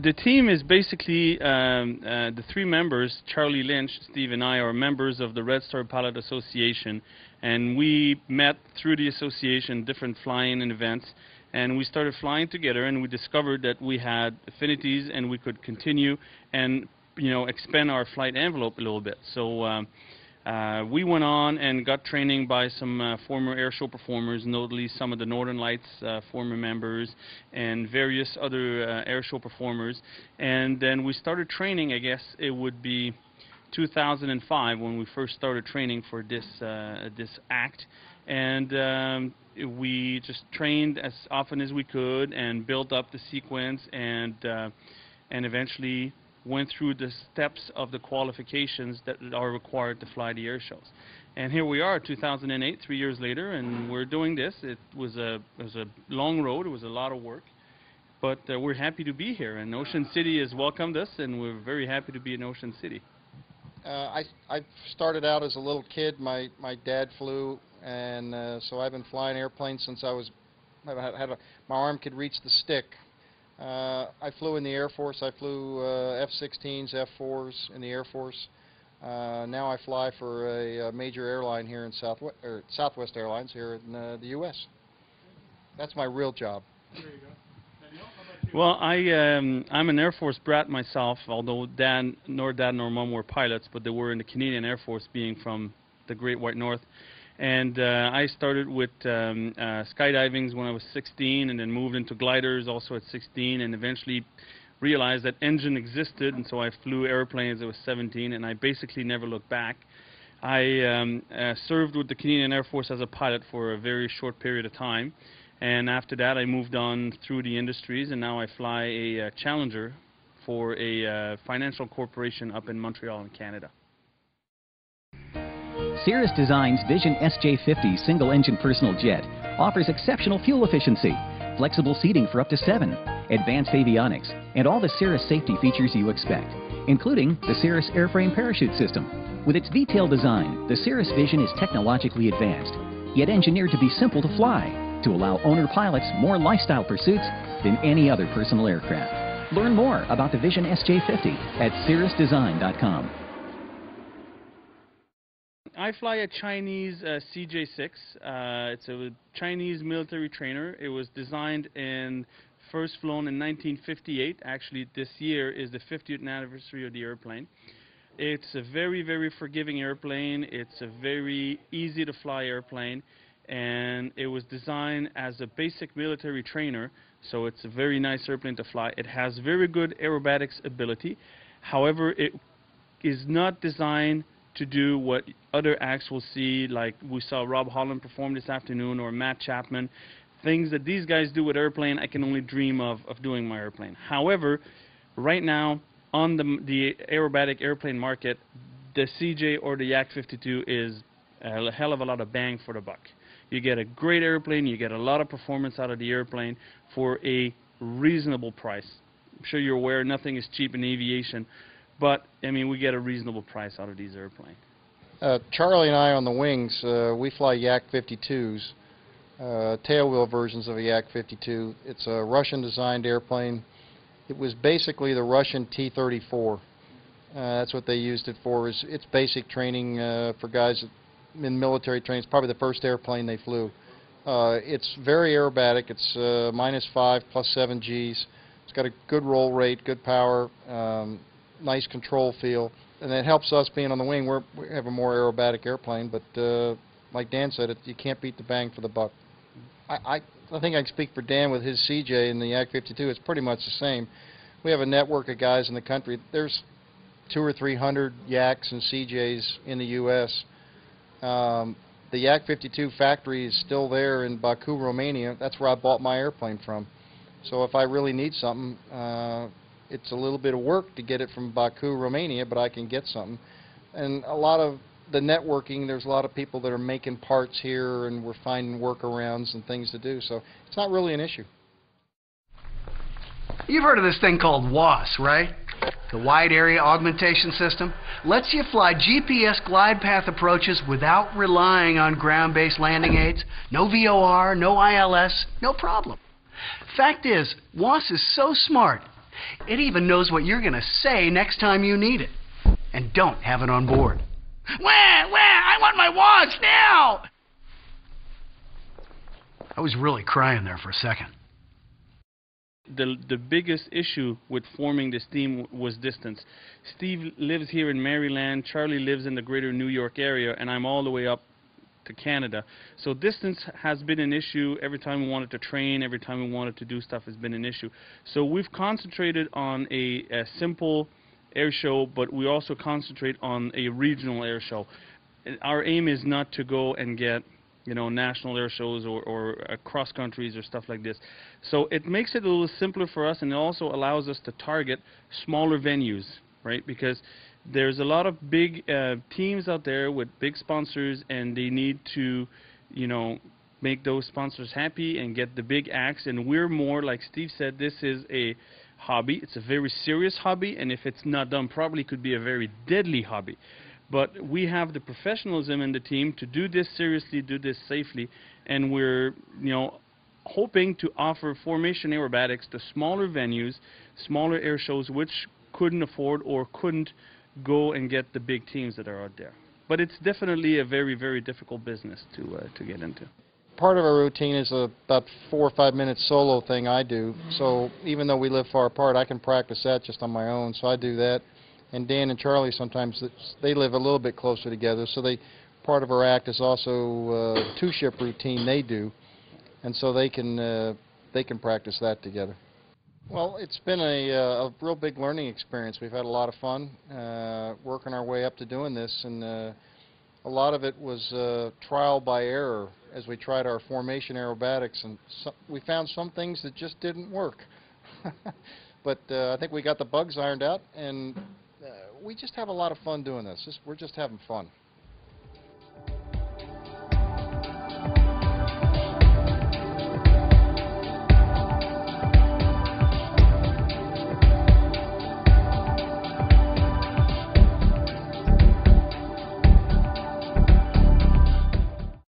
the team is basically the three members, Charlie Lynch, Steve, and I, are members of the RedStar Pilot Association, and we met through the association, different flying and events, and we started flying together, and we discovered that we had affinities and we could continue and, you know, expand our flight envelope a little bit. So we went on and got training by some former airshow performers, notably some of the Northern Lights former members and various other airshow performers. And then we started training, I guess it would be 2005 when we first started training for this, this act. And we just trained as often as we could and built up the sequence and eventually went through the steps of the qualifications that are required to fly the air shows. And here we are, 2008, 3 years later, and we're doing this. It was a long road. It was a lot of work. But we're happy to be here, and Ocean City has welcomed us, and we're very happy to be in Ocean City. I started out as a little kid. My dad flew, and so I've been flying airplanes since my arm could reach the stick. I flew in the Air Force. I flew F-16s, F-4s in the Air Force. Now I fly for a major airline here in Southwest Airlines here in the U.S. That's my real job. There you go. Daniel, how about you? Well, I'm an Air Force brat myself, although nor Dad nor Mom were pilots, but they were in the Canadian Air Force, being from the Great White North. And I started with skydivings when I was 16, and then moved into gliders also at 16, and eventually realized that engine existed, and so I flew airplanes at 17, and I basically never looked back. I served with the Canadian Air Force as a pilot for a very short period of time, and after that I moved on through the industries, and now I fly a Challenger for a financial corporation up in Montreal in Canada. Cirrus Design's Vision SJ50 single-engine personal jet offers exceptional fuel efficiency, flexible seating for up to 7, advanced avionics, and all the Cirrus safety features you expect, including the Cirrus airframe parachute system. With its detailed design, the Cirrus Vision is technologically advanced, yet engineered to be simple to fly, to allow owner-pilots more lifestyle pursuits than any other personal aircraft. Learn more about the Vision SJ50 at cirrusdesign.com. I fly a Chinese CJ6. It's a Chinese military trainer. It was designed and first flown in 1958. Actually, this year is the 50th anniversary of the airplane. It's a very, very forgiving airplane. It's a very easy to fly airplane, and it was designed as a basic military trainer, so it's a very nice airplane to fly. It has very good aerobatics ability. However, it is not designed to do what other acts will see, like we saw Rob Holland perform this afternoon, or Matt Chapman. Things that these guys do with airplane, I can only dream of doing my airplane. However, right now, on the aerobatic airplane market, the CJ or the Yak 52 is a hell of a lot of bang for the buck. You get a great airplane, you get a lot of performance out of the airplane for a reasonable price. I'm sure you're aware nothing is cheap in aviation, but, I mean, we get a reasonable price out of these airplanes. Charlie and I on the wings, we fly Yak 52s, tailwheel versions of a Yak 52. It's a Russian-designed airplane. It was basically the Russian T-34. That's what they used it for. It's basic training for guys in military training. It's probably the first airplane they flew. It's very aerobatic. It's -5, +7 Gs. It's got a good roll rate, good power. Nice control feel, and it helps us being on the wing. We have a more aerobatic airplane, but like Dan said, you can't beat the bang for the buck. I think I can speak for Dan with his CJ and the Yak 52. It's pretty much the same. We have a network of guys in the country. There's 200 or 300 Yaks and CJs in the U.S. The Yak 52 factory is still there in Baku, Romania. That's where I bought my airplane from. So if I really need something, it's a little bit of work to get it from Baku, Romania, but I can get something. And a lot of the networking, there's a lot of people that are making parts here, and we're finding workarounds and things to do. So it's not really an issue. You've heard of this thing called WAAS, right? The Wide Area Augmentation System. Lets you fly GPS glide path approaches without relying on ground-based landing aids. No VOR, no ILS, no problem. Fact is, WAAS is so smart, It even knows what you're going to say next time you need it. And don't have it on board. Wah! I want my watch now! I was really crying there for a second. The biggest issue with forming this team was distance. Steve lives here in Maryland, Charlie lives in the greater New York area, and I'm all the way up to Canada. So distance has been an issue. Every time we wanted to train, every time we wanted to do stuff has been an issue. So we've concentrated on a simple air show, but we also concentrate on a regional air show. Our aim is not to go and get, you know, national air shows or cross countries or stuff like this. So it makes it a little simpler for us, and it also allows us to target smaller venues, right? Because there's a lot of big teams out there with big sponsors, and they need to, you know, make those sponsors happy and get the big acts. And we're more, like Steve said, this is a hobby. It's a very serious hobby, and if it's not done properly, it could be a very deadly hobby. But we have the professionalism in the team to do this seriously, do this safely, and we're, you know, hoping to offer formation aerobatics to smaller venues, smaller air shows which couldn't afford or couldn't go and get the big teams that are out there. But it's definitely a very, very difficult business to get into. Part of our routine is about 4 or 5 minute solo thing I do. So even though we live far apart, I can practice that just on my own. So I do that. And Dan and Charlie sometimes, they live a little bit closer together, so part of our act is also a two-ship routine they do, and so they can practice that together. Well, it's been a real big learning experience. We've had a lot of fun working our way up to doing this, and a lot of it was trial by error as we tried our formation aerobatics, and we found some things that just didn't work. But I think we got the bugs ironed out, and we just have a lot of fun doing this. We're just having fun.